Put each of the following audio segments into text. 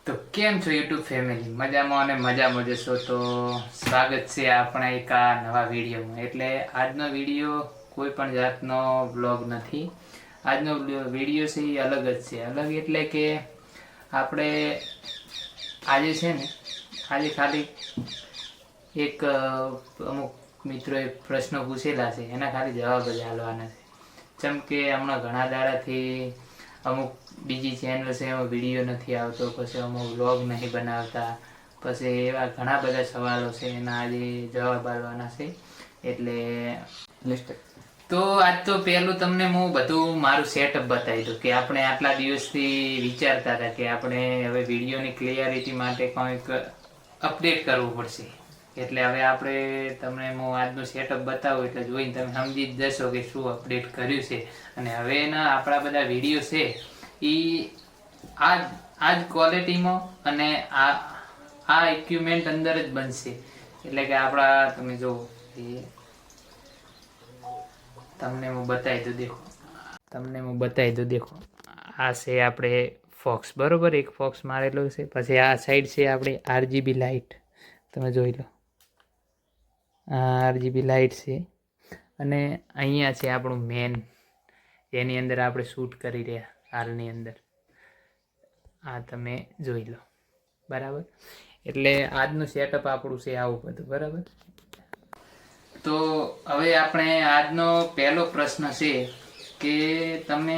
તો કેમ છો યુટ્યુબ ફેમિલી? મજામાં અને મજામાં જશો તો સ્વાગત છે આપણા એક આ નવા વિડીયોમાં. એટલે આજનો વિડીયો કોઈ પણ જાતનો વ્લોગ નથી. આજનો વિડીયો છે એ અલગ જ છે. અલગ એટલે કે આપણે આજે છે ને આજે ખાલી એક અમુક મિત્રોએ પ્રશ્નો પૂછેલા છે, એના ખાલી જવાબ જ આપવાના છે. જેમ કે હમણાં ઘણા દાડાથી અમુક બીજી ચેનલ છે એમાં વિડીયો નથી આવતો, પછી અમુક વ્લોગ નહીં બનાવતા, પછી એવા ઘણા બધા સવાલો છે, એના આજે જવાબ આપવાના છે. એટલે તો આજ તો પહેલું તમને હું બધું મારું સેટઅપ બતાવી દઉં કે આપણે આટલા દિવસથી વિચારતા હતા કે આપણે હવે વિડીયોની ક્લિયરિટી માટે કંઈક અપડેટ કરવું પડશે. એટલે હવે આપણે તમને હું આજનું સેટઅપ બતાવું એટલે જોઈને તમે સમજી જ જશો કે શું અપડેટ કર્યું છે. અને હવે એના આપણા બધા વિડીયો છે એ આ જ ક્વોલિટીમાં અને આ ઇક્વિપમેન્ટ અંદર જ બનશે. એટલે કે આપણા તમે જો તમને હું બતાવી દઉં દેખો આ છે આપણે ફોક્સ, બરોબર? એક ફોક્સ મારેલો છે. પછી આ સાઈડ છે આપણે આરજીબી લાઇટ, તમે જોઈ લો. આ આરજીબી લાઇટ છે અને અહીંયા છે આપણું મેન, એની અંદર આપણે શૂટ કરી રહ્યા હાલની અંદર. આ તમે જોઈ લો, બરાબર? એટલે આજનું સેટઅપ આપણું છે આવું બધું, બરાબર? તો હવે આપણે આજનો પહેલો પ્રશ્ન છે કે તમે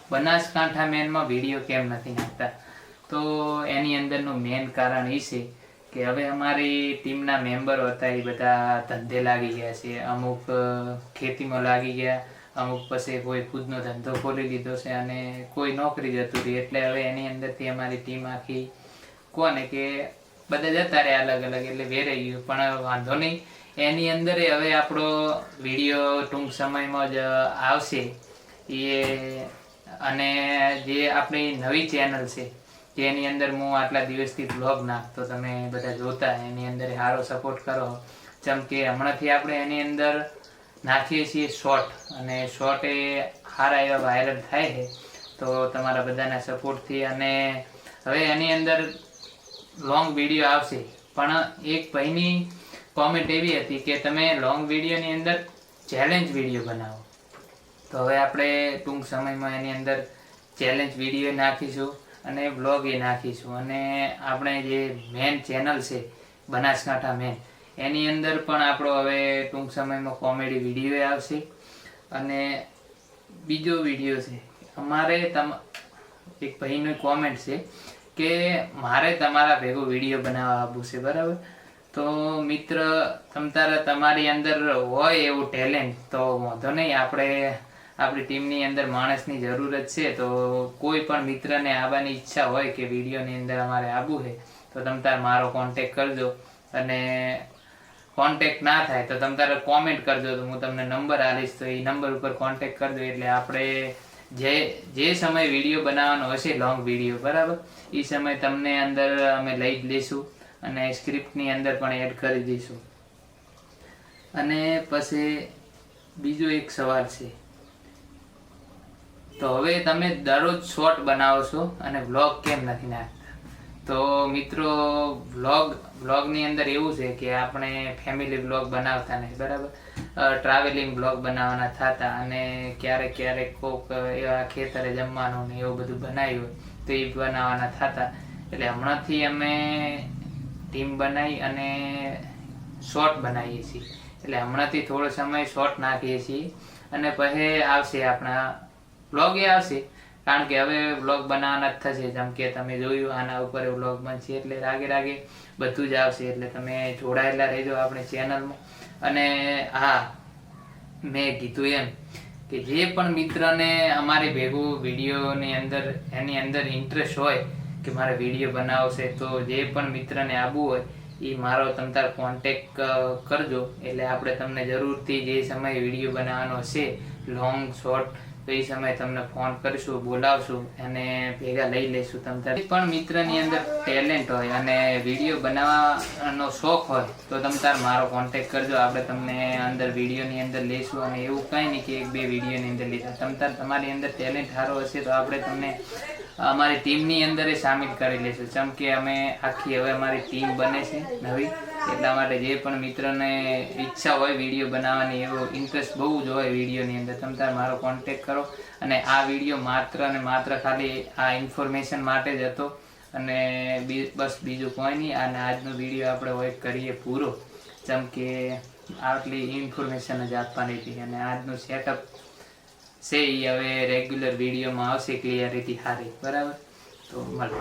બનાસકાંઠા મેનમાં વિડીયો કેમ નથી નાખતા? તો એની અંદરનું મેન કારણ એ છે કે હવે અમારી ટીમના મેમ્બરો હતા એ બધા ધંધે લાગી ગયા છે. અમુક ખેતીમાં લાગી ગયા, અમુક પછી કોઈ ખુદનો ધંધો ખોલી લીધો છે અને કોઈ નોકરી જતું રહી. એટલે હવે એની અંદરથી અમારી ટીમ આખી કોને કે બધા જતા રહ્યા અલગ અલગ, એટલે વેરાઈ ગયું. પણ વાંધો નહીં, એની અંદર હવે આપણો વિડીયો ટૂંક સમયમાં જ આવશે. અને જે આપણી નવી ચેનલ છે જેની અંદર હું આટલા દિવસથી બ્લોગ નાખતો, તમે બધા જોતા, એની અંદર સારો સપોર્ટ કરો. જેમ કે હમણાંથી આપણે એની અંદર નાખીએ છીએ શોર્ટ, અને શોર્ટ એ સારા એવા વાયરલ થાય છે તો તમારા બધાના સપોર્ટથી. અને હવે એની અંદર લોંગ વિડીયો આવશે. પણ એક ભાઈની કોમેન્ટ એવી હતી કે તમે લોંગ વિડીયોની અંદર ચેલેન્જ વિડીયો બનાવો. તો હવે આપણે ટૂંક સમયમાં એની અંદર ચેલેન્જ વિડીયો નાખીશું અને વ્લોગ એ નાખીશું. અને આપણે જે મેન ચેનલ છે બનાસકાંઠા મેન, એની અંદર પણ આપણો હવે ટૂંક સમયમાં કોમેડી વિડીયો આવશે. અને બીજો વિડીયો છે અમારે એક ભાઈની કોમેન્ટ છે કે મારે તમારા ભેગો વિડીયો બનાવવા આપવું છે, બરાબર? તો મિત્ર, તમારી અંદર હોય એવું ટેલેન્ટ તો વાંધો નહીં, આપણી ટીમની અંદર માણસની જરૂરત છે. તો કોઈ પણ મિત્રને આવવાની ઈચ્છા હોય કે વિડીયોની અંદર અમારે આવવું છે તો મારો કોન્ટેક કરજો. અને કોન્ટેક ના થાય તો કોમેન્ટ કરજો, તો હું તમને નંબર આપીશ, તો એ નંબર ઉપર કોન્ટેક કરજો. એટલે આપણે જે સમય વિડીયો બનાવવાનો હશે, લોંગ વિડીયો, બરાબર, એ સમય તમને અંદર અમે લઈ જ લઈશું અને સ્ક્રિપ્ટની અંદર પણ એડ કરી દઈશું. અને પછી બીજો એક સવાલ છે, તો હવે તમે દરરોજ શોર્ટ બનાવો છો અને વ્લોગ કેમ નથી નાખતા? તો મિત્રો, વ્લોગની અંદર એવું છે કે આપણે ફેમિલી વ્લોગ બનાવતા નહીં, બરાબર? ટ્રાવેલિંગ વ્લોગ બનાવવાના થતા, અને ક્યારેક કોક એવા ખેતરે જમવાનું ને એવું બધું બનાવ્યું તો એ બનાવવાના થતા. એટલે હમણાંથી અમે ટીમ બનાવી અને શોર્ટ બનાવીએ છીએ. એટલે હમણાંથી થોડો સમય શોર્ટ નાખીએ છીએ અને પછી આવશે આપણા વ્લોગ એ આવશે. કારણ કે હવે વ્લોગ બનાવવાના જ થશે. જેમ કે તમે જોયું આના ઉપર વ્લોગ બનશે એટલે રાગે બધું જ આવશે. એટલે તમે જોડાયેલા રહેજો આપણી ચેનલમાં. અને હા, મેં કીધું એમ કે જે પણ મિત્રને અમારી ભેગું વિડીયોની અંદર એની અંદર ઇન્ટરેસ્ટ હોય કે મારે વિડીયો બનાવવો છે, તો જે પણ મિત્રને આવવું હોય એ મારો કોન્ટેક કરજો. એટલે આપણે તમને જરૂરથી જે સમયે વિડીયો બનાવવાનો હશે, લોંગ શોર્ટ, તો એ સમયે તમને ફોન કરીશું, બોલાવશું અને ભેગા લઈ લઈશું. પણ મિત્રની અંદર ટેલેન્ટ હોય અને વિડીયો બનાવવાનો શોખ હોય તો મારો કોન્ટેક કરજો. આપણે તમને અંદર વિડીયોની અંદર લઈશું. અને એવું કંઈ નહીં કે એક બે વિડીયોની અંદર લીધા. તમારી અંદર ટેલેન્ટ સારો હશે તો આપણે તમને અમારી ટીમની અંદર એ સામેલ કરી લેશું. જેમ કે અમે આખી હવે અમારી ટીમ બને છે નવી, એટલા માટે જે પણ મિત્રને ઈચ્છા હોય વિડીયો બનાવવાની, એવો ઇન્ટરેસ્ટ બહુ જ હોય વિડીયોની અંદર, તમે તાર મારો કોન્ટેક કરો. અને આ વિડીયો માત્ર ને માત્ર ખાલી આ ઇન્ફોર્મેશન માટે જ હતો, અને બસ બીજું કોઈ નહીં. અને આજનો વિડીયો આપણે હોય કરીએ પૂરો, જેમ કે આટલી ઇન્ફોર્મેશન જ આપવાની હતી. અને આજનું સેટઅપ છે એ હવે રેગ્યુલર વિડીયોમાં આવશે ક્લિયરિટી સારી, બરાબર? તો મળે.